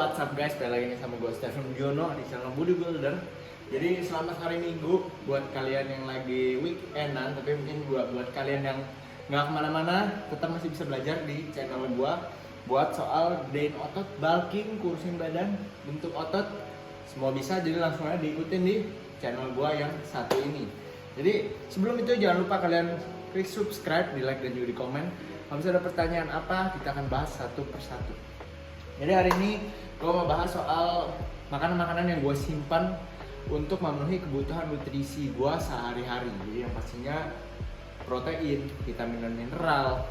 what's up guys, balik lagi nih sama gue Stephen Biono di channel Budi Builder. Jadi selamat hari Minggu buat kalian yang lagi weekendan, tapi mungkin buat kalian yang nggak kemana-mana tetap masih bisa belajar di channel gue buat soal gedein otot, bulking, kurusin badan, bentuk otot, semua bisa. Jadi langsung aja diikutin di channel gue yang satu ini. Jadi sebelum itu jangan lupa kalian klik subscribe, di like dan juga di komen. Kalau misalnya ada pertanyaan apa, kita akan bahas satu persatu. Jadi hari ini gue mau bahas soal makanan-makanan yang gue simpan untuk memenuhi kebutuhan nutrisi gue sehari-hari. Jadi yang pastinya protein, vitamin dan mineral,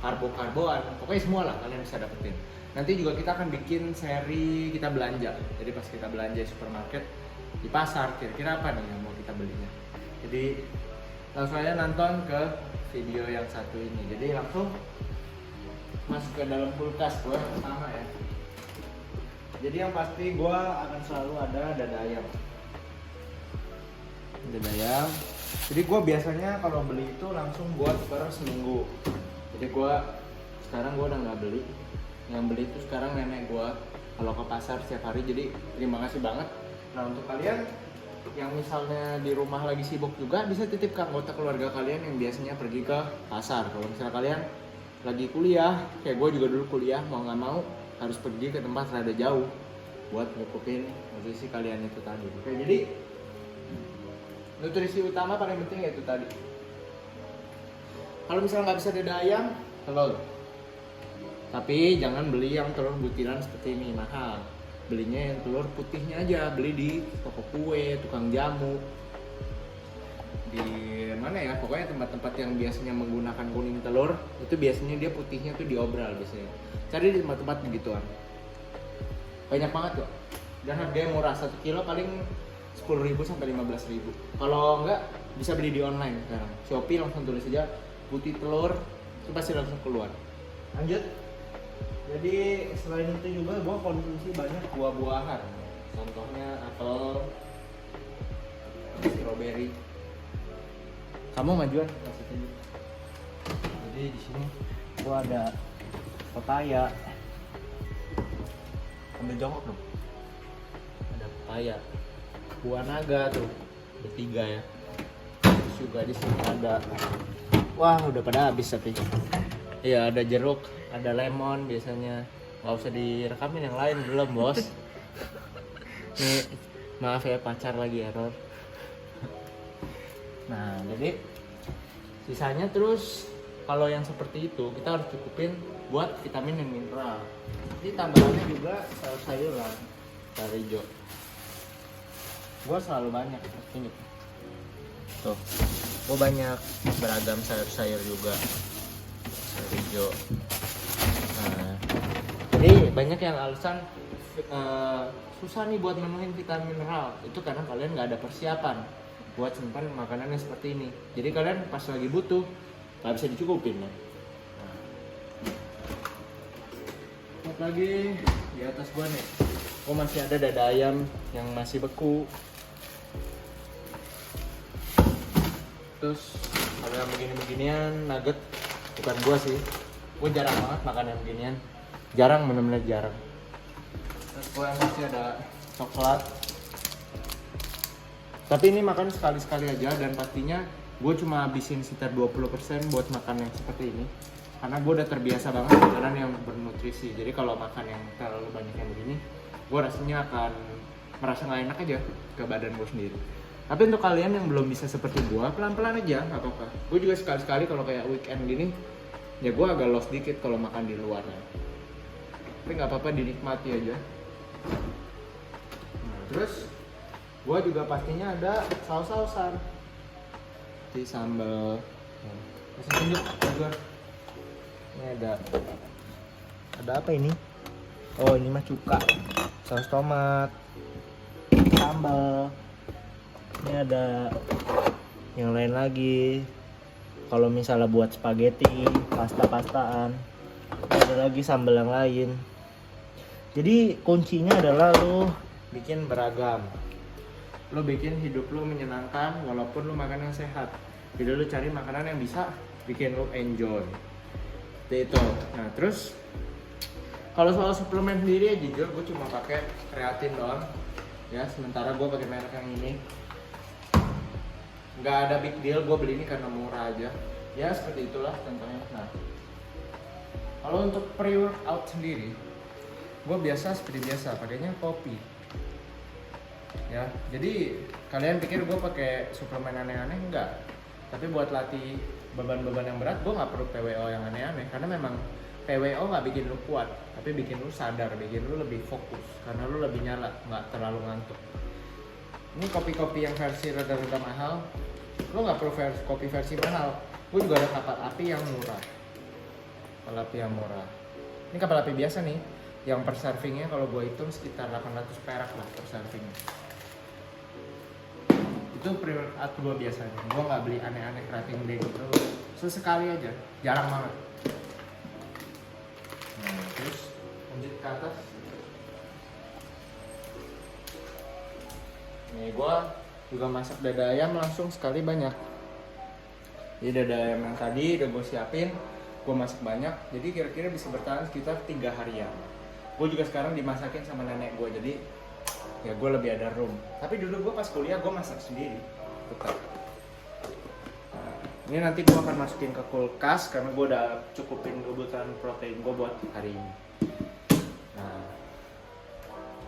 karbo-karboan, pokoknya semua lah kalian bisa dapetin. Nanti juga kita akan bikin seri kita belanja. Jadi pas kita belanja di supermarket, di pasar, kira-kira apa nih yang mau kita belinya. Jadi langsung aja nonton ke video yang satu ini. Jadi langsung masuk ke dalam kulkas gue pertama ya. Jadi yang pasti gue akan selalu ada dada ayam. Dada ayam. Jadi gue biasanya kalau beli itu langsung buat per seminggu. Jadi gue sekarang gue udah nggak beli. Yang beli itu sekarang nenek gue kalau ke pasar setiap hari. Jadi terima kasih banget. Nah untuk kalian yang misalnya di rumah lagi sibuk juga bisa titip ke anggota keluarga kalian yang biasanya pergi ke pasar. Kalau misalnya kalian lagi kuliah, kayak gue juga dulu kuliah, mau nggak mau harus pergi ke tempat rada jauh buat nyukupin nutrisi kalian itu tadi. Oke, jadi nutrisi utama paling penting yaitu tadi. Kalau misalnya nggak bisa dada ayam, telur. Tapi jangan beli yang telur butiran seperti ini, mahal. Belinya yang telur putihnya aja, beli di toko kue, tukang jamu, di mana ya, pokoknya tempat-tempat yang biasanya menggunakan kuning telur itu biasanya dia putihnya tuh diobral biasanya. Cari di tempat-tempat begituan, banyak banget kok, dan harganya murah. 1 kilo paling 10.000 sampai 15.000. Kalau enggak bisa beli di online sekarang, Shopee, langsung tulis aja putih telur itu pasti langsung keluar. Lanjut. Jadi selain itu juga gua konsumsi banyak buah-buahan, contohnya apel, strawberry. Kamu majuan kasih tunjuk. Jadi di sini gua ada pepaya. Ambil jongkok dong. Ada pepaya. Buah naga tuh. Ada 3 ya. Terus juga di sini ada. Wah, udah pada habis tapi. Iya, ada jeruk, ada lemon biasanya. Nggak usah direkamin yang lain belum, Bos. Nih, maaf ya pacar lagi error. Nah, jadi sisanya terus kalau yang seperti itu kita harus cukupin buat vitamin dan mineral. Jadi tambahannya juga sayur-sayuran, sayur hijau. Gua selalu banyak, ini. Tuh, gua banyak beragam sayur-sayur juga, sayur hijau. Nah, jadi banyak yang alasan susah nih buat memenuhi vitamin mineral. Itu karena kalian nggak ada persiapan buat simpan makanan yang seperti ini. Jadi kalian pas lagi butuh nggak bisa dicukupin ya. Lihat lagi di atas gua nih, gua masih ada dada ayam yang masih beku. Terus kalau yang begini-beginian nugget, bukan gua sih, gua jarang banget makan yang beginian, jarang, bener-bener jarang. Terus gua masih ada coklat. Tapi ini makan sekali-sekali aja, dan pastinya gue cuma habisin sekitar 20% buat makan yang seperti ini. Karena gue udah terbiasa banget makanan yang bernutrisi. Jadi kalau makan yang terlalu banyak yang begini, gue rasanya akan merasa gak enak aja ke badan gue sendiri. Tapi untuk kalian yang belum bisa seperti gue, pelan-pelan aja, gak apa-apa. Gue juga sekali-sekali kalau kayak weekend gini, ya gue agak lost dikit kalau makan di luar. Tapi gak apa-apa, dinikmati aja. Nah, terus gua juga pastinya ada saus-sausan, di sambal. Kasih tunjuk juga. Ini ada apa ini? Oh, ini mah cuka, saus tomat, sambal. Ini ada yang lain lagi. Kalau misalnya buat spaghetti, pasta-pastaan, ada lagi sambal yang lain. Jadi kuncinya adalah lu bikin beragam. Lo bikin hidup lo menyenangkan walaupun lo makan yang sehat. Jadi lo cari makanan yang bisa bikin lo enjoy. Seperti itu. Nah terus Kalau soal suplemen sendiri ya jujur gue cuma pakai kreatin doang. Ya, sementara gue pakai merek yang ini. Nggak ada big deal, gue beli ini karena murah aja. Ya seperti itulah contohnya. Nah, kalau untuk pre-workout sendiri, gue biasa seperti biasa pakainya kopi. Ya, jadi kalian pikir gue pakai suplemen aneh-aneh? Enggak. Tapi buat latih beban-beban yang berat, gue nggak perlu PWO yang aneh-aneh karena memang PWO nggak bikin lu kuat, tapi bikin lu sadar, bikin lu lebih fokus karena lu lebih nyala, nggak terlalu ngantuk. Ini kopi-kopi yang versi rada-rada mahal, lu nggak perlu kopi versi mahal. Gue juga ada kapal api yang murah. Kapal api yang murah. Ini kapal api biasa nih, yang per servingnya kalau gue hitung sekitar 800 perak lah per servingnya. Itu pre-workout gue biasanya. Gue nggak beli aneh-aneh creatine day gitu, sesekali aja, jarang banget. Nah, terus lanjut ke atas. Nih gue juga masak dada ayam langsung sekali banyak. Jadi dada ayam yang tadi udah gue siapin, gue masak banyak. Jadi kira-kira bisa bertahan sekitar 3 harian. Gue juga sekarang dimasakin sama nenek gue, jadi ya gue lebih ada room. Tapi dulu gue pas kuliah gue masak sendiri tetap. Ini nanti gue akan masukin ke kulkas karena gue udah cukupin kebutuhan protein gue buat hari ini. Nah,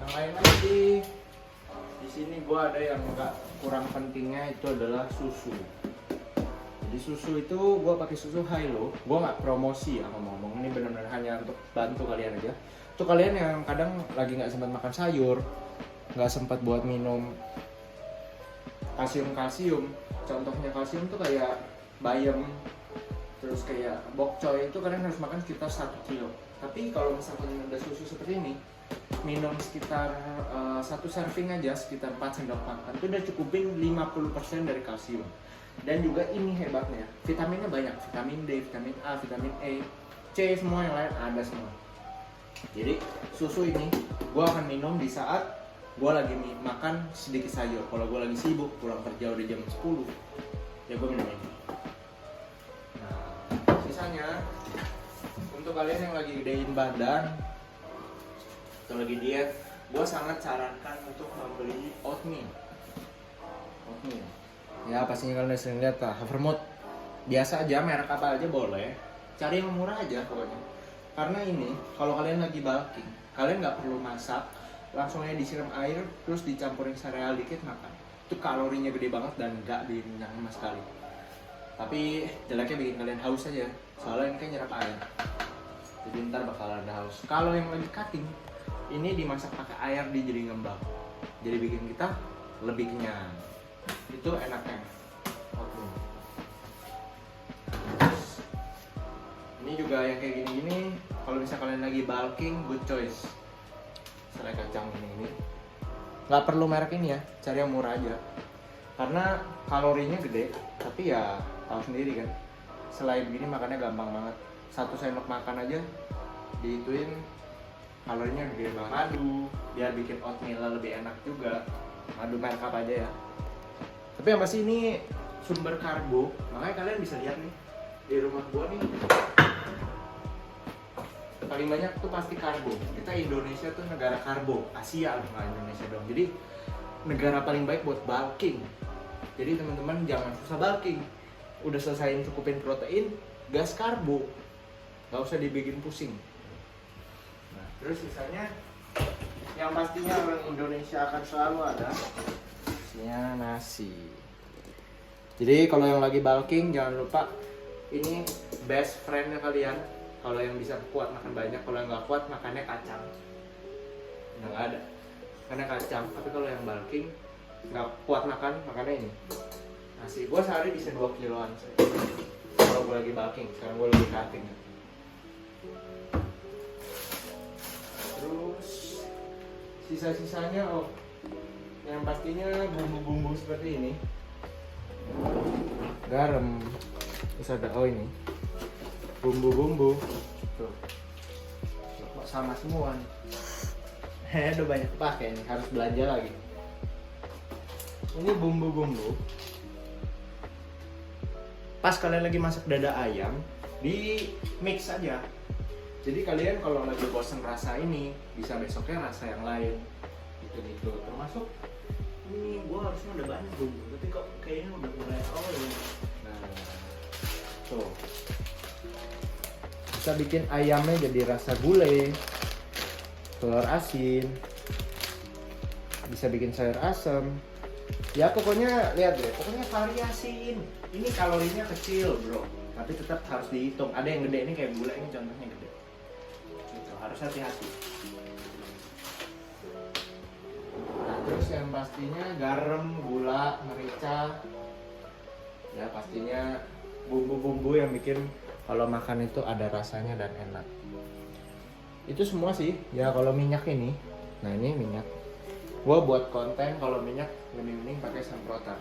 yang lain lagi di sini gue ada yang nggak kurang pentingnya, itu adalah susu. Jadi susu itu gue pakai susu Hilo. Gue nggak promosi ya ngomong-ngomong, ini benar-benar hanya untuk bantu kalian aja. Untuk kalian yang kadang lagi nggak sempat makan sayur, nggak sempat buat minum kalsium. Contohnya kalsium tuh kayak bayam, terus kayak bokcoy, itu kalian harus makan sekitar 1 kilo. Tapi kalau misalkan ada susu seperti ini, minum sekitar 1 serving aja, sekitar 4 sendok makan, itu udah cukupin 50% dari kalsium. Dan juga ini hebatnya, vitaminnya banyak, vitamin D, vitamin A, vitamin E, C, semua yang lain ada semua. Jadi susu ini gue akan minum di saat gue lagi makan sedikit sayur. Kalau gue lagi sibuk, pulang kerja udah jam 10, ya gue minum ini. Sisanya untuk kalian yang lagi gedein badan atau lagi diet, gue sangat sarankan untuk membeli oatmeal. Ya pastinya kalian udah sering lihat lah, Havermut biasa aja, merek apa aja boleh, cari yang murah aja pokoknya. Karena ini kalau kalian lagi bulking, kalian nggak perlu masak, langsung aja disiram air terus dicampurin sereal dikit makan. Itu kalorinya gede banget dan nggak bikin kenyang sama sekali. Tapi jeleknya bikin kalian haus aja, soalnya ini kan nyerap air. Jadi ntar bakal ada haus. Kalau yang lagi cutting, ini dimasak pakai air di jadi ngembang. Jadi bikin kita lebih kenyang. Itu enaknya. Ini juga yang kayak gini-gini, kalau misalnya kalian lagi bulking, good choice. Selai kacang ini. Nggak perlu merek ini ya, cari yang murah aja. Karena kalorinya gede, tapi ya tahu sendiri kan, selai begini makannya gampang banget. 1 sendok makan aja dihituin kalorinya gede banget. Madu biar bikin oatmeal lebih enak juga, madu merek apa aja ya. Tapi yang pasti ini sumber karbo, makanya kalian bisa lihat nih di rumah gua nih paling banyak tuh pasti karbo. Kita Indonesia tuh negara karbo, Asia lah, nggak Indonesia dong. Jadi negara paling baik buat bulking. Jadi teman-teman jangan susah bulking. Udah selesaiin cukupin protein, gas karbo, nggak usah dibikin pusing. Nah, terus sisanya yang pastinya orang Indonesia akan selalu ada, isinya nasi. Jadi kalau yang lagi bulking jangan lupa, ini best friendnya kalian. Kalau yang bisa kuat makan banyak, kalau yang nggak kuat makannya kacang. Nggak ada, karena kacang. Tapi kalau yang bulking nggak kuat makan, makannya ini nasi. Gue sehari bisa 2 kiloan kalau gue lagi bulking. Sekarang gue lagi cutting. Terus sisa-sisanya yang pastinya bumbu-bumbu seperti ini, garam, terus ada ini bumbu-bumbu tuh, kok sama semua nih. Udah banyak pakai nih, harus belanja lagi. Ini bumbu-bumbu pas kalian lagi masak dada ayam, di mix aja. Jadi kalian kalau lagi bosen rasa ini, bisa besoknya rasa yang lain. Gitu. Termasuk ini gua harusnya udah banyak bumbu, tapi kok kayaknya udah mulai awal ya. Nah, tuh. Bisa bikin ayamnya jadi rasa gulai, telur asin, bisa bikin sayur asem. Ya pokoknya lihat deh, pokoknya variasiin. Ini kalorinya kecil bro, tapi tetap harus dihitung. Ada yang gede, ini kayak gula ini contohnya gede. Gitu, harus hati-hati. Nah, terus yang pastinya garam, gula, merica. Ya pastinya bumbu-bumbu yang bikin kalau makan itu ada rasanya dan enak. Itu semua sih. Ya kalau minyak ini, nah ini minyak. Gua buat konten kalau minyak lebih mending pakai semprotan.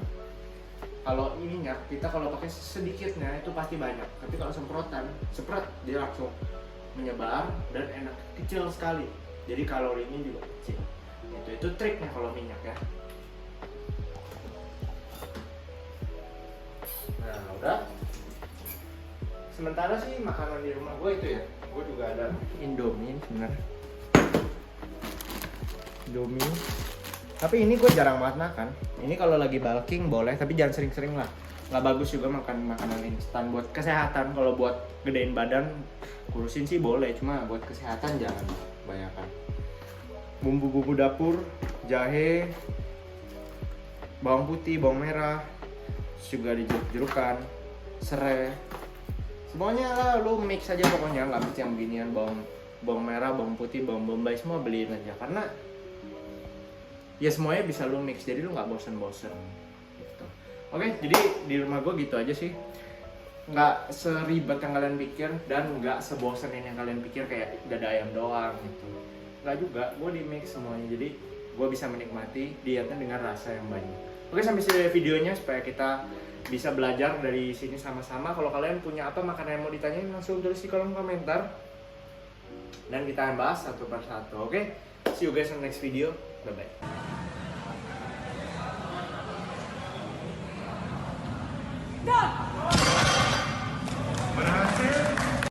Kalau minyak kita kalau pakai sedikitnya itu pasti banyak. Tapi kalau semprotan, sepret dia langsung menyebar dan enak, kecil sekali. Jadi kalorinya juga kecil. Itu triknya kalau minyak ya. Nah udah. Sementara sih makanan di rumah gue itu ya. Gue juga ada Indomie sebenarnya. Indomie. Tapi ini gue jarang banget makan. Ini kalau lagi bulking boleh, tapi jangan sering-sering lah. Nggak bagus juga makan makanan instan buat kesehatan. Kalau buat gedein badan, kurusin sih boleh, cuma buat kesehatan jangan kebanyakan. Bumbu-bumbu dapur, jahe, bawang putih, bawang merah, juga dijeruk-jerukan, serai. Semuanya lah lu mix aja pokoknya, nggak mesti yang beginian, bawang merah, bawang putih, bawang bombay semua beliin aja karena ya semuanya bisa lu mix, jadi lu nggak bosen-bosen gitu. Oke, jadi di rumah gue gitu aja sih, nggak seribet yang kalian pikir dan nggak sebosenin yang kalian pikir kayak dada ayam doang gitu. Nggak juga, gue di mix semuanya, jadi gue bisa menikmati dietnya dengan rasa yang banyak. Oke, sampai sini videonya supaya kita bisa belajar dari sini sama-sama. Kalau kalian punya apa makanan yang mau ditanyain, langsung tulis di kolom komentar dan kita akan bahas satu persatu. Oke, see you guys on the next video. Bye bye.